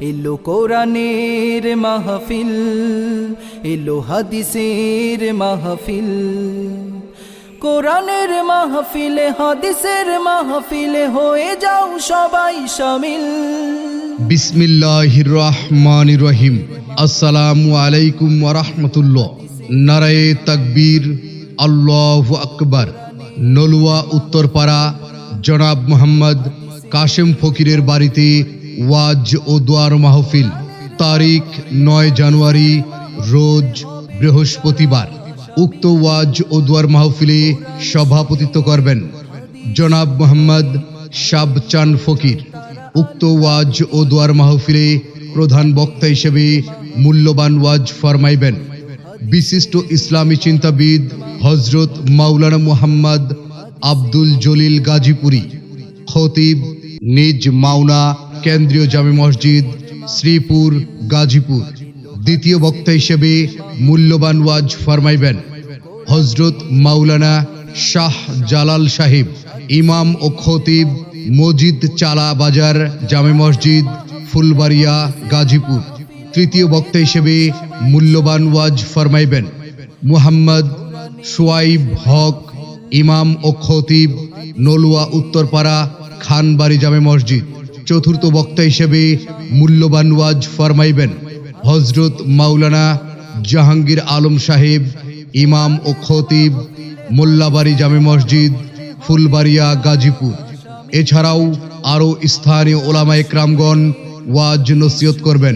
এলো কোরআনের মাহফিল, এলো হাদিসের মাহফিল। কোরআনের মাহফিলে হাদিসের মাহফিলে হয়ে যাও সবাই শামিল। বিসমিল্লাহির রহমানির রহিম। আসসালামু আলাইকুম ওয়া রাহমাতুল্লাহ। নারায়ে তাকবীর, আল্লাহু আকবার। নলুয়া উত্তরপাড়া জনাব মোহাম্মদ কাশেম ফকিরের বাড়িতে ওয়াজ ও দোয়ার মাহফিল। তারিখ 9 জানুয়ারি, রোজ বৃহস্পতিবার। উক্ত ওয়াজ ও দোয়ার মাহফিলে সভাপতিত্ব করবেন জনাব মোহাম্মদ শাবচান ফকির। উক্ত ওয়াজ ও দোয়ার মাহফিলে প্রধান বক্তা হিসেবে মূল্যবান ওয়াজ ফরমাইবেন বিশিষ্ট ইসলামী চিন্তাবিদ হজরত মাওলানা মুহাম্মদ আব্দুল জলিল গাজীপুরী। খতিব নিজ মাওনা কেন্দ্রীয় জামে মসজিদ, শ্রীপুর, গাজীপুর। দ্বিতীয় বক্তা হিসেবে মূল্যবান ওয়াজ ফরমাইবেন হজরত মাওলানা শাহ জালাল সাহেব, ইমাম ও খতিব, মজিদ চালা বাজার জামে মসজিদ, ফুলবাড়িয়া, গাজীপুর। তৃতীয় বক্তা হিসেবে মূল্যবান ওয়াজ ফরমাইবেন মুহাম্মদ সোয়াইব হক, ইমাম ও খতিব, নলুয়া উত্তরপাড়া খানবাড়ি জামে মসজিদ। চতুর্থ বক্তা হিসেবে মূল্যবান ওয়াজ ফরমাইবেন হজরত মাওলানা জাহাঙ্গীর আলম সাহেব, ইমাম ও খতিব, মোল্লাবাড়ি জামে মসজিদ, ফুলবাড়িয়া, গাজীপুর। এছাড়াও আরও স্থানীয় ওলামায়ে কেরামগণ ওয়াজ নসিহত করবেন।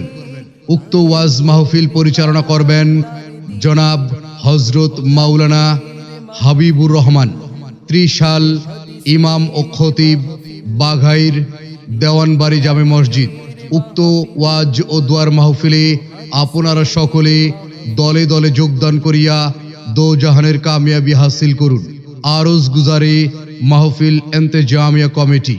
উক্ত ওয়াজ মাহফিল পরিচালনা করবেন জনাব হজরত মাওলানা হাবিবুর রহমান, ত্রিশাল, ইমাম ও খতিব, বাঘাইর দেওয়ানবাড়ি জামে মসজিদ। উক্ত ওয়াজ ও দোয়ার মাহফিলে আপনারা সকলে দলে দলে যোগদান করিয়া দোজাহানের কামিয়াবি হাসিল করুন। আরজ গুজারে মাহফিল ইন্তেজামিয়া কমিটি।